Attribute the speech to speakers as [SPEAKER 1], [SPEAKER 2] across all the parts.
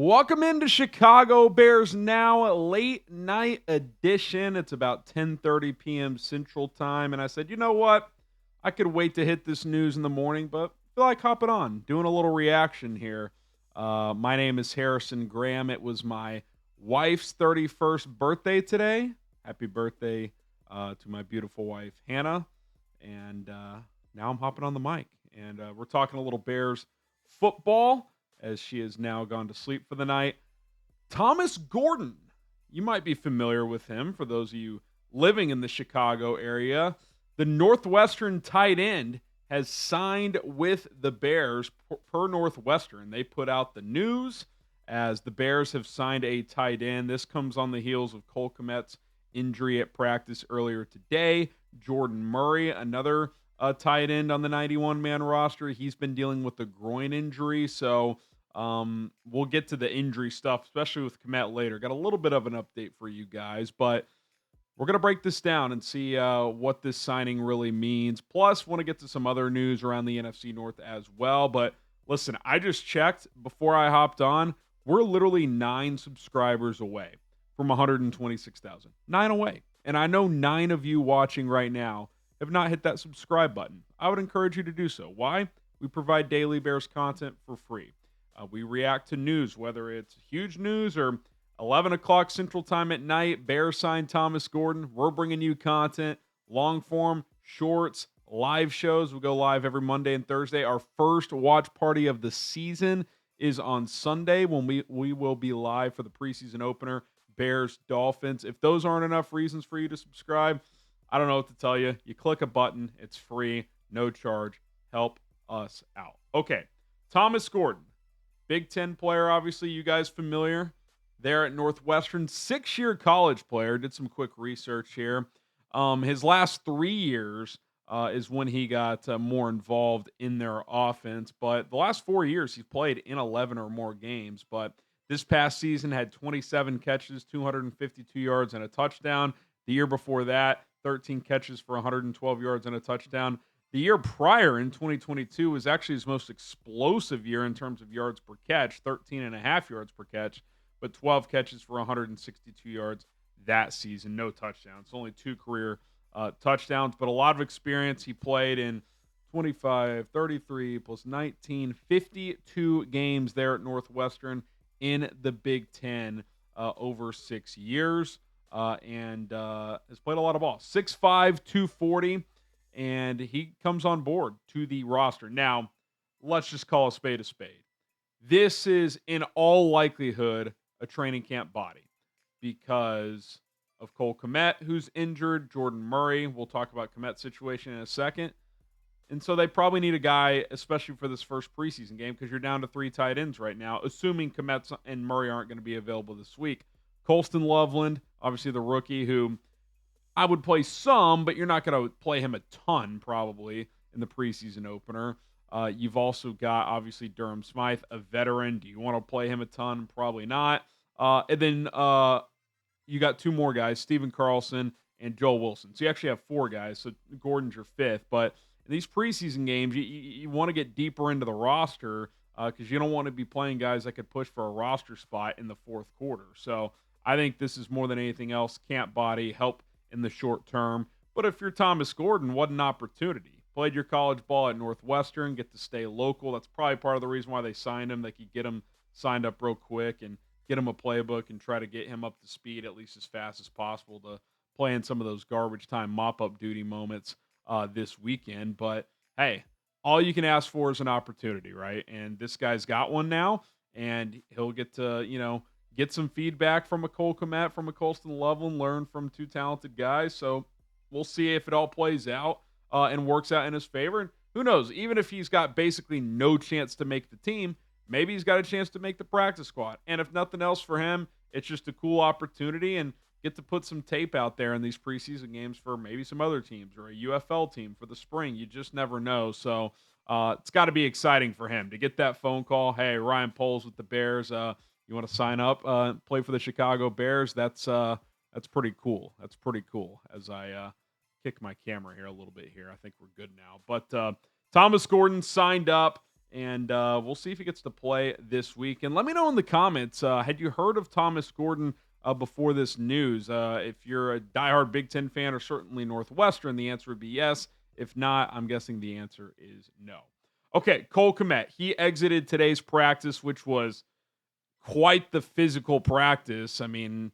[SPEAKER 1] Welcome into Chicago Bears Now, late night edition. It's about 10:30 p.m. Central Time, and I said, you know what? I could wait to hit this news in the morning, but I feel like hopping on, doing a little reaction here. My name is Harrison Graham. It was my wife's 31st birthday today. Happy birthday to my beautiful wife, Hannah. And now I'm hopping on the mic, and we're talking a little Bears football as she has now gone to sleep for the night. Thomas Gordon, you might be familiar with him for those of you living in the Chicago area. The Northwestern tight end has signed with the Bears per Northwestern. They put out the news as the Bears have signed a tight end. This comes on the heels of Cole Kmet's injury at practice earlier today. Jordan Murray, another tight end on the 91-man roster, he's been dealing with a groin injury, so we'll get to the injury stuff, especially with Kmet later. Got a little bit of an update for you guys, but we're going to break this down and see what this signing really means. Plus, want to get to some other news around the NFC North as well. But listen, I just checked before I hopped on. We're literally 9 subscribers away from 126,000. 9 away. And I know 9 of you watching right now have not hit that subscribe button. I would encourage you to do so. Why? We provide daily Bears content for free. We react to news, whether it's huge news or 11 o'clock Central Time at night. Bears signed Thomas Gordon. We're bringing you content, long form, shorts, live shows. We go live every Monday and Thursday. Our first watch party of the season is on Sunday when we will be live for the preseason opener, Bears Dolphins. If those aren't enough reasons for you to subscribe, I don't know what to tell you. You click a button. It's free, no charge. Help us out. Okay, Thomas Gordon. Big Ten player, obviously, you guys familiar there at Northwestern. 6-year college player. Did some quick research here. His last 3 years is when he got more involved in their offense. But the last 4 years, he's played in 11 or more games. But this past season had 27 catches, 252 yards, and a touchdown. The year before that, 13 catches for 112 yards and a touchdown. The year prior in 2022 was actually his most explosive year in terms of yards per catch, 13 and a half yards per catch, but 12 catches for 162 yards that season. No touchdowns. Only 2 career touchdowns, but a lot of experience. He played in 25, 33 plus 19, 52 games there at Northwestern in the Big Ten over 6 years and has played a lot of ball. 6'5", 240. And he comes on board to the roster. Now, let's just call a spade a spade. This is, in all likelihood, a training camp body because of Cole Kmet, who's injured, Jordan Murray. We'll talk about Kmet's situation in a second. And so they probably need a guy, especially for this first preseason game, because you're down to 3 tight ends right now, assuming Kmet and Murray aren't going to be available this week. Colston Loveland, obviously the rookie who I would play some, but you're not going to play him a ton probably in the preseason opener. You've also got, obviously, Durham Smythe, a veteran. Do you want to play him a ton? Probably not. And then you got 2 more guys, Steven Carlson and Joel Wilson. So you actually have 4 guys, so Gordon's your 5th. But in these preseason games, you want to get deeper into the roster because you don't want to be playing guys that could push for a roster spot in the 4th quarter. So I think this is more than anything else, camp body, help in the short term. But if you're Thomas Gordon, what an opportunity. Played your college ball at Northwestern, get to stay local. That's probably part of the reason why they signed him. They could get him signed up real quick and get him a playbook and try to get him up to speed at least as fast as possible to play in some of those garbage time mop-up duty moments this weekend. But, hey, all you can ask for is an opportunity, right? And this guy's got one now, and he'll get to, get some feedback from a Cole Kmet, from a Colston Loveland, learn from 2 talented guys. So we'll see if it all plays out and works out in his favor. And who knows, even if he's got basically no chance to make the team, maybe he's got a chance to make the practice squad. And if nothing else for him, it's just a cool opportunity and get to put some tape out there in these preseason games for maybe some other teams or a UFL team for the spring. You just never know. So it's got to be exciting for him to get that phone call. Hey, Ryan Poles with the Bears. You want to sign up, play for the Chicago Bears? That's pretty cool. That's pretty cool. As I kick my camera here a little bit here, I think we're good now. But Thomas Gordon signed up, and we'll see if he gets to play this week. And let me know in the comments, had you heard of Thomas Gordon before this news? If you're a diehard Big Ten fan or certainly Northwestern, the answer would be yes. If not, I'm guessing the answer is no. Okay, Cole Kmet. He exited today's practice, which was quite the physical practice. I mean,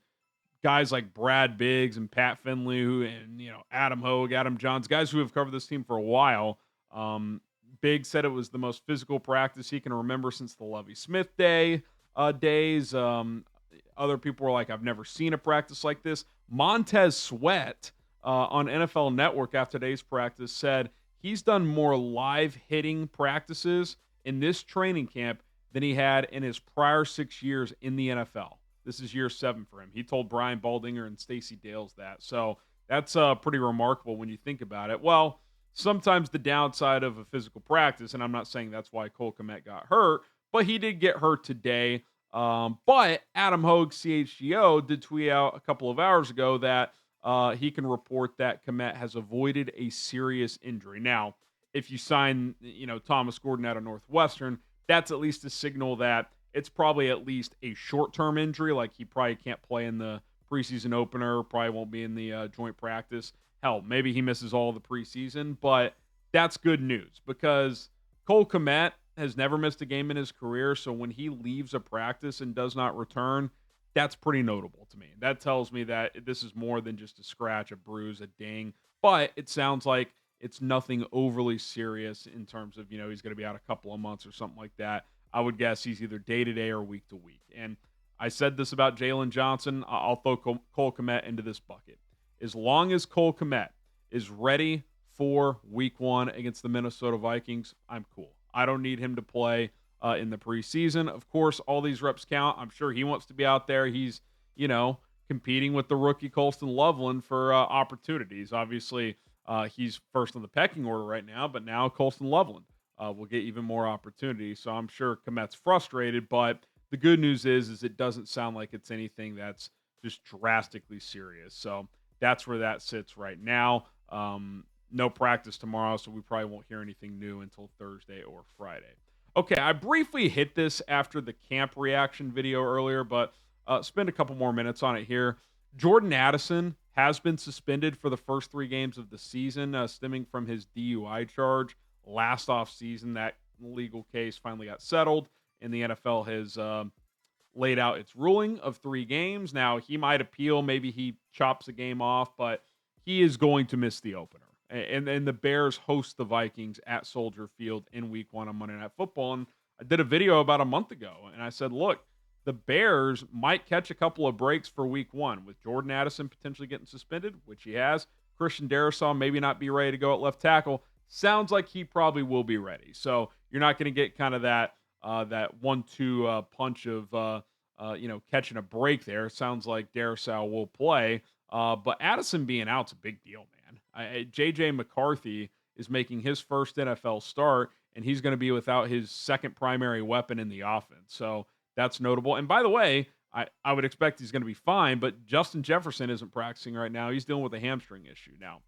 [SPEAKER 1] guys like Brad Biggs and Pat Finley and Adam Hogue, Adam Johns, guys who have covered this team for a while. Biggs said it was the most physical practice he can remember since the Lovie Smith days. Other people were like, I've never seen a practice like this. Montez Sweat on NFL Network after today's practice said he's done more live hitting practices in this training camp than he had in his prior 6 years in the NFL. This is year 7 for him. He told Brian Baldinger and Stacey Dales that. So that's pretty remarkable when you think about it. Well, sometimes the downside of a physical practice, and I'm not saying that's why Cole Kmet got hurt, but he did get hurt today. But Adam Hogue, CHGO, did tweet out a couple of hours ago that he can report that Kmet has avoided a serious injury. Now, if you sign, Thomas Gordon out of Northwestern, that's at least a signal that it's probably at least a short-term injury. Like he probably can't play in the preseason opener, probably won't be in the joint practice. Hell, maybe he misses all the preseason, but that's good news because Cole Kmet has never missed a game in his career. So when he leaves a practice and does not return, that's pretty notable to me. That tells me that this is more than just a scratch, a bruise, a ding. But it sounds like it's nothing overly serious in terms of, he's going to be out a couple of months or something like that. I would guess he's either day to day or week to week. And I said this about Jalen Johnson. I'll throw Cole Kmet into this bucket. As long as Cole Kmet is ready for week 1 against the Minnesota Vikings, I'm cool. I don't need him to play in the preseason. Of course, all these reps count. I'm sure he wants to be out there. He's, competing with the rookie Colston Loveland for opportunities. Obviously, he's first on the pecking order right now, but now Colston Loveland will get even more opportunities. So I'm sure Kmet's frustrated, but the good news is it doesn't sound like it's anything that's just drastically serious. So that's where that sits right now. No practice tomorrow, so we probably won't hear anything new until Thursday or Friday. Okay, I briefly hit this after the camp reaction video earlier, but spend a couple more minutes on it here. Jordan Addison has been suspended for the first 3 games of the season, stemming from his DUI charge last offseason. That legal case finally got settled, and the NFL has laid out its ruling of 3 games. Now, he might appeal. Maybe he chops a game off, but he is going to miss the opener. And the Bears host the Vikings at Soldier Field in week 1 on Monday Night Football. And I did a video about a month ago, and I said, look, the Bears might catch a couple of breaks for week 1 with Jordan Addison potentially getting suspended, which he has. Christian Darrisaw maybe not be ready to go at left tackle. Sounds like he probably will be ready. So you're not going to get kind of that 1-2 punch of catching a break there. It sounds like Darrisaw will play. But Addison being out's a big deal, man. J.J. McCarthy is making his first NFL start, and he's going to be without his second primary weapon in the offense. So that's notable. And by the way, I would expect he's going to be fine, but Justin Jefferson isn't practicing right now. He's dealing with a hamstring issue. Now,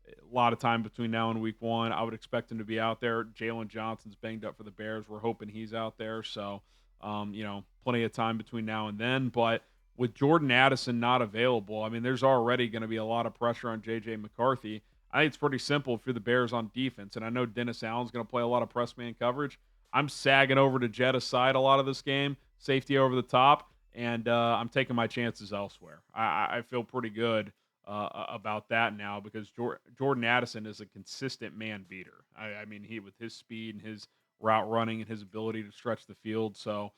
[SPEAKER 1] a lot of time between now and week 1. I would expect him to be out there. Jalen Johnson's banged up for the Bears. We're hoping he's out there. So, plenty of time between now and then. But with Jordan Addison not available, I mean, there's already going to be a lot of pressure on J.J. McCarthy. I think it's pretty simple if you're the Bears on defense. And I know Dennis Allen's going to play a lot of press man coverage. I'm sagging over to Jetta's side a lot of this game, safety over the top, and I'm taking my chances elsewhere. I feel pretty good about that now because Jordan Addison is a consistent man beater. I mean, he with his speed and his route running and his ability to stretch the field. So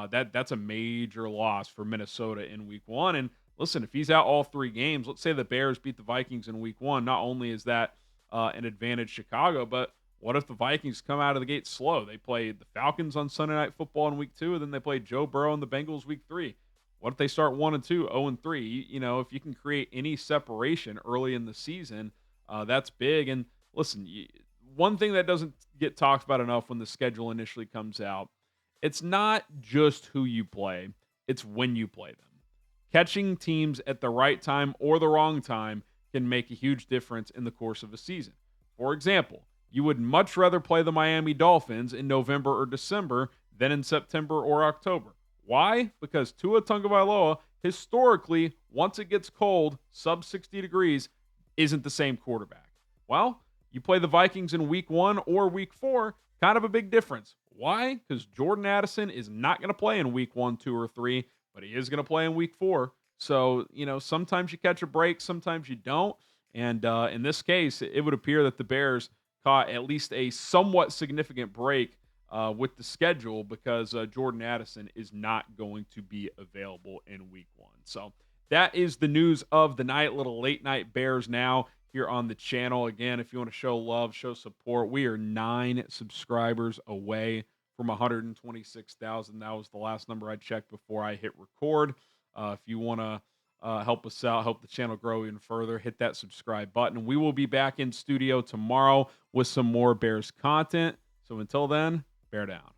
[SPEAKER 1] that's a major loss for Minnesota in week 1. And listen, if he's out all 3 games, let's say the Bears beat the Vikings in week 1, not only is that an advantage Chicago, but what if the Vikings come out of the gate slow? They played the Falcons on Sunday Night Football in week 2, and then they played Joe Burrow and the Bengals week 3. What if they start 1-2, 0-3? If you can create any separation early in the season, that's big. And listen, one thing that doesn't get talked about enough when the schedule initially comes out, it's not just who you play, it's when you play them. Catching teams at the right time or the wrong time can make a huge difference in the course of a season. For example, You would much rather play the Miami Dolphins in November or December than in September or October. Why? Because Tua Tagovailoa, historically, once it gets cold, sub 60 degrees, isn't the same quarterback. Well, you play the Vikings in week 1 or week 4, kind of a big difference. Why? Because Jordan Addison is not going to play in week 1, 2, or 3, but he is going to play in week 4. So, sometimes you catch a break, sometimes you don't. And in this case, it would appear that the Bears caught at least a somewhat significant break with the schedule because Jordan Addison is not going to be available in week 1. So that is the news of the night. Little late night Bears now here on the channel. Again, if you want to show love, show support, we are 9 subscribers away from 126,000. That was the last number I checked before I hit record. If you want to help us out, help the channel grow even further, hit that subscribe button. We will be back in studio tomorrow with some more Bears content. So until then, bear down.